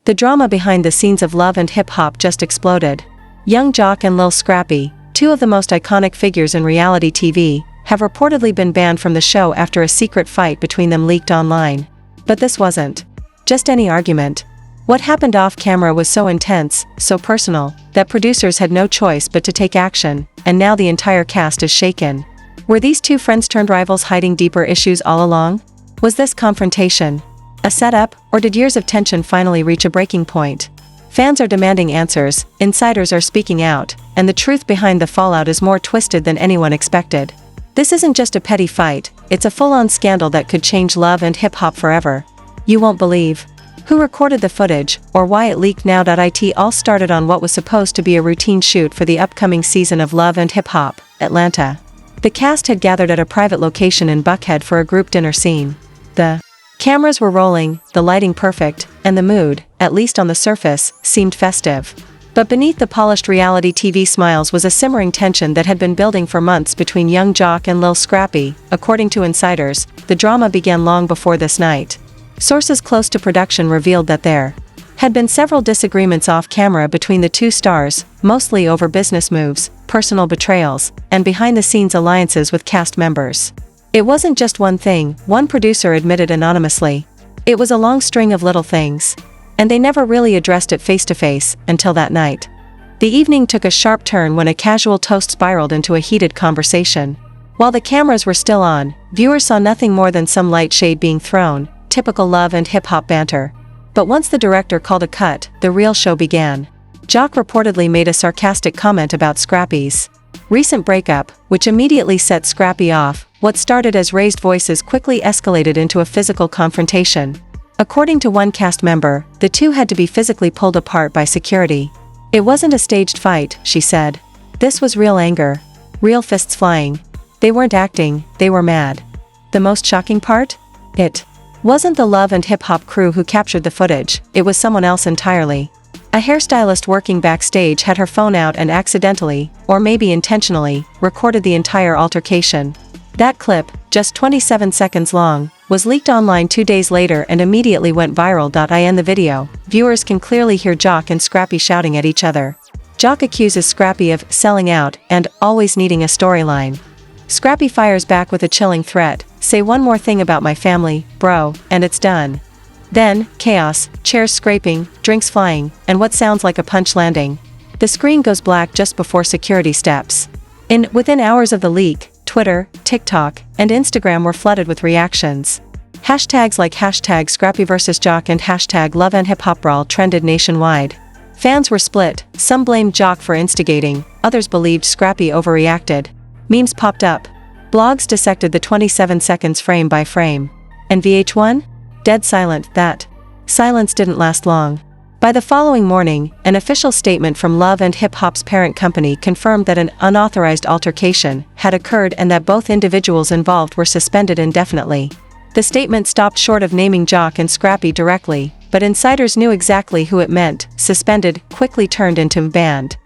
The drama behind the scenes of Love and Hip Hop just exploded. Young Joc and Lil Scrappy, two of the most iconic figures in reality TV, have reportedly been banned from the show after a secret fight between them leaked online. But this wasn't just any argument. What happened off camera was so intense, so personal, that producers had no choice but to take action, and now the entire cast is shaken. Were these two friends-turned-rivals hiding deeper issues all along? Was this confrontation a setup, or did years of tension finally reach a breaking point? Fans are demanding answers, insiders are speaking out, and the truth behind the fallout is more twisted than anyone expected. This isn't just a petty fight, it's a full-on scandal that could change Love and Hip Hop forever. You won't believe who recorded the footage, or why it leaked now. It all started on what was supposed to be a routine shoot for the upcoming season of Love and Hip Hop, Atlanta. The cast had gathered at a private location in Buckhead for a group dinner scene. The cameras were rolling, the lighting perfect, and the mood, at least on the surface, seemed festive. But beneath the polished reality TV smiles was a simmering tension that had been building for months between young Joc and Lil Scrappy. According to insiders, the drama began long before this night. Sources close to production revealed that there had been several disagreements off camera between the two stars, mostly over business moves, personal betrayals, and behind-the-scenes alliances with cast members. It wasn't just one thing, one producer admitted anonymously. It was a long string of little things. And they never really addressed it face-to-face, until that night. The evening took a sharp turn when a casual toast spiraled into a heated conversation. While the cameras were still on, viewers saw nothing more than some light shade being thrown, typical Love and Hip Hop banter. But once the director called a cut, the real show began. Joc reportedly made a sarcastic comment about Scrappy's recent breakup, which immediately set Scrappy off. What started as raised voices quickly escalated into a physical confrontation. According to one cast member, the two had to be physically pulled apart by security. It wasn't a staged fight, she said. This was real anger. Real fists flying. They weren't acting, they were mad. The most shocking part? It wasn't the Love and Hip Hop crew who captured the footage, it was someone else entirely. A hairstylist working backstage had her phone out and accidentally, or maybe intentionally, recorded the entire altercation. That clip, just 27 seconds long, was leaked online 2 days later and immediately went viral. In the video, viewers can clearly hear Joc and Scrappy shouting at each other. Joc accuses Scrappy of selling out and always needing a storyline. Scrappy fires back with a chilling threat, "Say one more thing about my family, bro, and it's done." Then, chaos, chairs scraping, drinks flying, and what sounds like a punch landing. The screen goes black just before security steps. Within hours of the leak, Twitter, TikTok, and Instagram were flooded with reactions. Hashtags like #Scrappy vs Joc and #Love and Hip Hop Brawl trended nationwide. Fans were split, some blamed Joc for instigating, others believed Scrappy overreacted. Memes popped up. Blogs dissected the 27 seconds frame by frame. And VH1? Dead silent. That silence didn't last long. By the following morning, an official statement from Love and Hip Hop's parent company confirmed that an unauthorized altercation had occurred and that both individuals involved were suspended indefinitely. The statement stopped short of naming Joc and Scrappy directly, but insiders knew exactly who it meant. Suspended quickly turned into banned.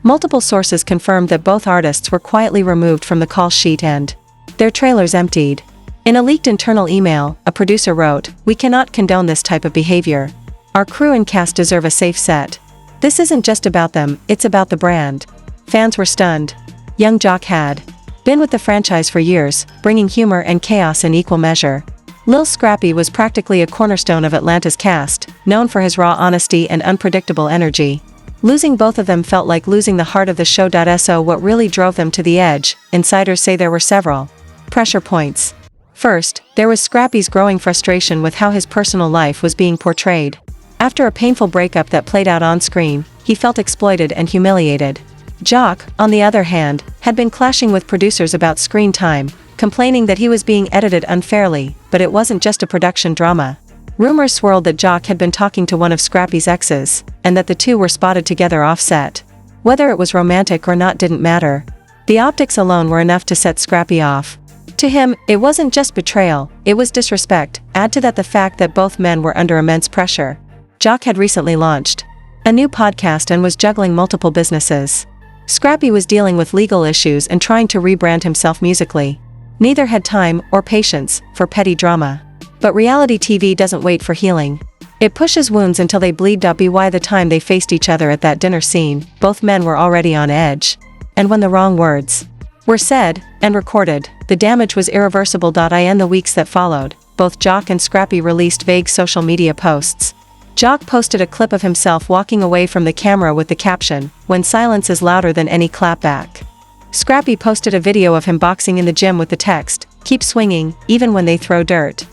Multiple sources confirmed that both artists were quietly removed from the call sheet and their trailers emptied. In a leaked internal email, a producer wrote, "We cannot condone this type of behavior. Our crew and cast deserve a safe set. This isn't just about them, it's about the brand." Fans were stunned. Young Joc had been with the franchise for years, bringing humor and chaos in equal measure. Lil Scrappy was practically a cornerstone of Atlanta's cast, known for his raw honesty and unpredictable energy. Losing both of them felt like losing the heart of the show. So what really drove them to the edge? Insiders say there were several pressure points. First, there was Scrappy's growing frustration with how his personal life was being portrayed. After a painful breakup that played out on screen, he felt exploited and humiliated. Joc, on the other hand, had been clashing with producers about screen time, complaining that he was being edited unfairly, but it wasn't just a production drama. Rumors swirled that Joc had been talking to one of Scrappy's exes, and that the two were spotted together off-set. Whether it was romantic or not didn't matter. The optics alone were enough to set Scrappy off. To him, it wasn't just betrayal, it was disrespect. Add to that the fact that both men were under immense pressure. Joc had recently launched a new podcast and was juggling multiple businesses. Scrappy was dealing with legal issues and trying to rebrand himself musically. Neither had time or patience for petty drama. But reality TV doesn't wait for healing. It pushes wounds until they bleed. By the time they faced each other at that dinner scene, both men were already on edge. And when the wrong words were said and recorded, the damage was irreversible. In the weeks that followed, both Joc and Scrappy released vague social media posts. Joc posted a clip of himself walking away from the camera with the caption, "When silence is louder than any clapback." Scrappy posted a video of him boxing in the gym with the text, "Keep swinging, even when they throw dirt."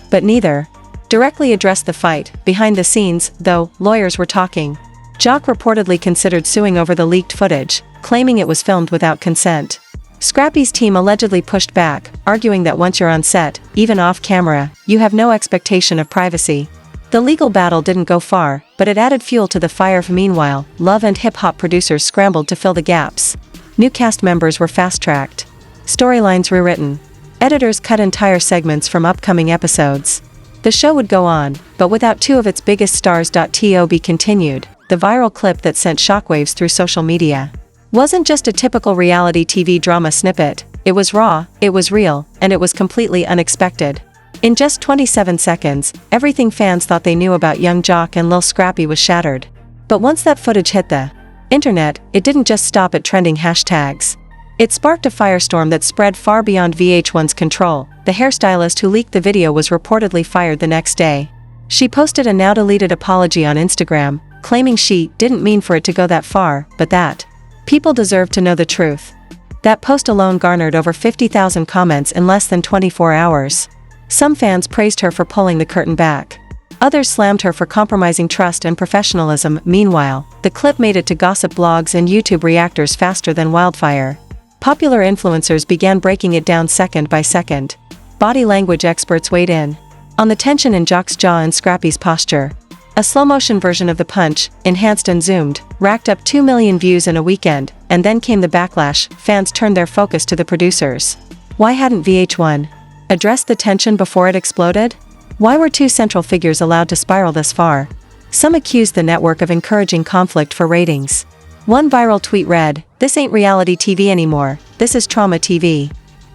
But neither directly addressed the fight. Behind the scenes, though, lawyers were talking. Joc reportedly considered suing over the leaked footage, claiming it was filmed without consent. Scrappy's team allegedly pushed back, arguing that once you're on set, even off camera, you have no expectation of privacy. The legal battle didn't go far, but it added fuel to the fire. Meanwhile, Love and Hip Hop producers scrambled to fill the gaps. New cast members were fast-tracked. Storylines rewritten. Editors cut entire segments from upcoming episodes. The show would go on, but without two of its biggest stars. To be continued, the viral clip that sent shockwaves through social media wasn't just a typical reality TV drama snippet. It was raw, it was real, and it was completely unexpected. In just 27 seconds, everything fans thought they knew about young Joc and Lil Scrappy was shattered. But once that footage hit the internet, it didn't just stop at trending hashtags. It sparked a firestorm that spread far beyond VH1's control. The hairstylist who leaked the video was reportedly fired the next day. She posted a now-deleted apology on Instagram, claiming she didn't mean for it to go that far, but that people deserve to know the truth. That post alone garnered over 50,000 comments in less than 24 hours. Some fans praised her for pulling the curtain back. Others slammed her for compromising trust and professionalism. Meanwhile, the clip made it to gossip blogs and YouTube reactors faster than wildfire. Popular influencers began breaking it down second by second. Body language experts weighed in on the tension in Joc's jaw and Scrappy's posture. A slow-motion version of the punch, enhanced and zoomed, racked up 2 million views in a weekend, and then came the backlash. Fans turned their focus to the producers. Why hadn't VH1 addressed the tension before it exploded? Why were two central figures allowed to spiral this far? Some accused the network of encouraging conflict for ratings. One viral tweet read, "This ain't reality TV anymore, this is trauma TV."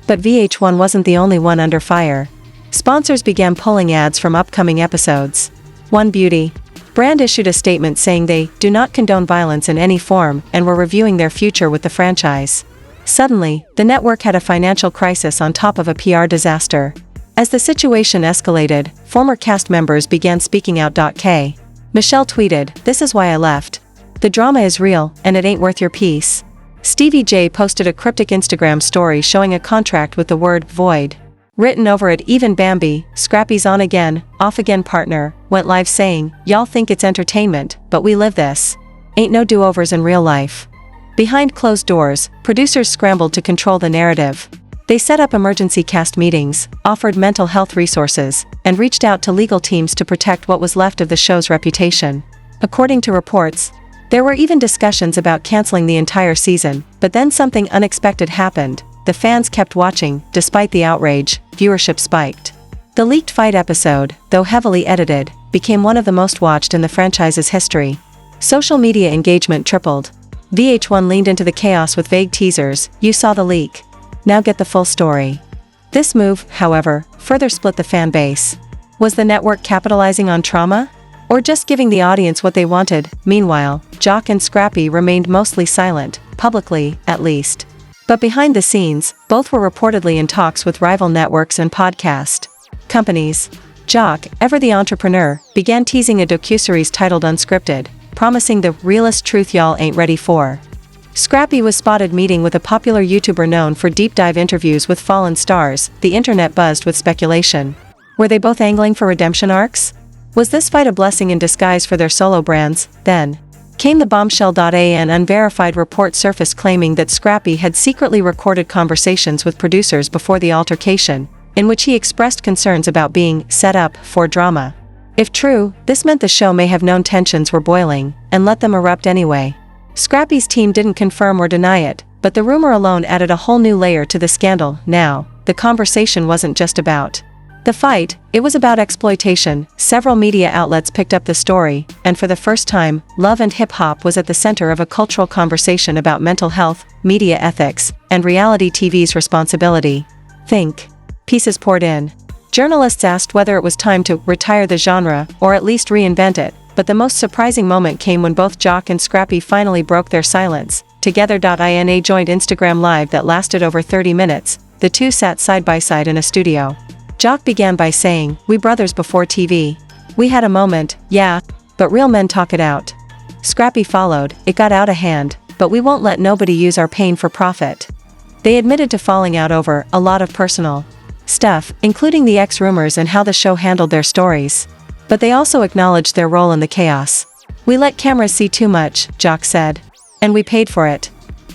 But VH1 wasn't the only one under fire. Sponsors began pulling ads from upcoming episodes. One beauty brand issued a statement saying they do not condone violence in any form and were reviewing their future with the franchise. Suddenly, the network had a financial crisis on top of a PR disaster. As the situation escalated, former cast members began speaking out. Michelle tweeted, "This is why I left. The drama is real, and it ain't worth your peace." Stevie J posted a cryptic Instagram story showing a contract with the word void written over it. Even Bambi, Scrappy's on again, off again partner, went live saying, "Y'all think it's entertainment, but we live this. Ain't no do-overs in real life." Behind closed doors, producers scrambled to control the narrative. They set up emergency cast meetings, offered mental health resources, and reached out to legal teams to protect what was left of the show's reputation. According to reports, there were even discussions about canceling the entire season, but then something unexpected happened. The fans kept watching. Despite the outrage, viewership spiked. The leaked fight episode, though heavily edited, became one of the most watched in the franchise's history. Social media engagement tripled. VH1 leaned into the chaos with vague teasers, "You saw the leak. Now get the full story." This move, however, further split the fan base. Was the network capitalizing on trauma? Or just giving the audience what they wanted? Meanwhile, Joc and Scrappy remained mostly silent, publicly, at least. But behind the scenes, both were reportedly in talks with rival networks and podcast companies. Joc, ever the entrepreneur, began teasing a docuseries titled Unscripted, promising the realest truth y'all ain't ready for. Scrappy was spotted meeting with a popular YouTuber known for deep dive interviews with fallen stars. The internet buzzed with speculation. Were they both angling for redemption arcs? Was this fight a blessing in disguise for their solo brands? Then came the bombshell. An unverified report surfaced claiming that Scrappy had secretly recorded conversations with producers before the altercation, in which he expressed concerns about being set up for drama. If true, this meant the show may have known tensions were boiling, and let them erupt anyway. Scrappy's team didn't confirm or deny it, but the rumor alone added a whole new layer to the scandal. Now, the conversation wasn't just about the fight, it was about exploitation. Several media outlets picked up the story, and for the first time, Love and Hip Hop was at the center of a cultural conversation about mental health, media ethics, and reality TV's responsibility. Think. Pieces poured in. Journalists asked whether it was time to retire the genre, or at least reinvent it, but the most surprising moment came when both Joc and Scrappy finally broke their silence. Together. In a joint Instagram live that lasted over 30 minutes, the two sat side by side in a studio. Joc began by saying, "We brothers before TV. We had a moment, yeah, but real men talk it out." Scrappy followed, "It got out of hand, but we won't let nobody use our pain for profit." They admitted to falling out over a lot of personal stuff, including the ex-rumors and how the show handled their stories. But they also acknowledged their role in the chaos. "We let cameras see too much," Joc said. "And we paid for it."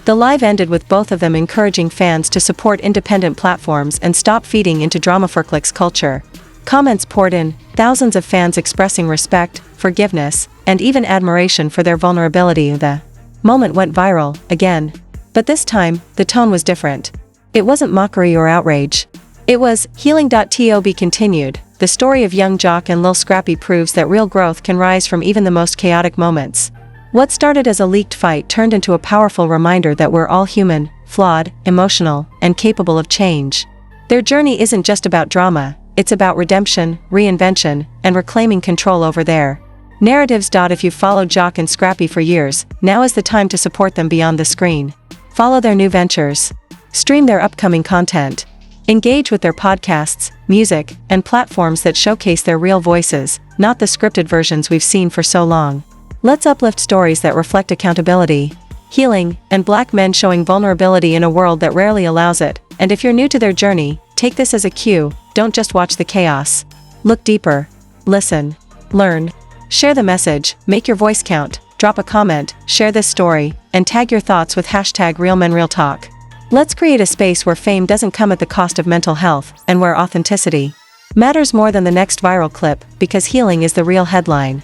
The live ended with both of them encouraging fans to support independent platforms and stop feeding into drama-for-clicks culture. Comments poured in, thousands of fans expressing respect, forgiveness, and even admiration for their vulnerability. The moment went viral, again. But this time, the tone was different. It wasn't mockery or outrage. It was healing. To be continued. The story of young Joc and Lil Scrappy proves that real growth can rise from even the most chaotic moments. What started as a leaked fight turned into a powerful reminder that we're all human, flawed, emotional, and capable of change. Their journey isn't just about drama, it's about redemption, reinvention, and reclaiming control over their narratives. If you've followed Joc and Scrappy for years, now is the time to support them beyond the screen. Follow their new ventures. Stream their upcoming content. Engage with their podcasts, music, and platforms that showcase their real voices, not the scripted versions we've seen for so long. Let's uplift stories that reflect accountability, healing, and black men showing vulnerability in a world that rarely allows it. And if you're new to their journey, take this as a cue, don't just watch the chaos. Look deeper. Listen. Learn. Share the message, make your voice count, drop a comment, share this story, and tag your thoughts with #RealMenRealTalk. Let's create a space where fame doesn't come at the cost of mental health, and where authenticity matters more than the next viral clip, because healing is the real headline.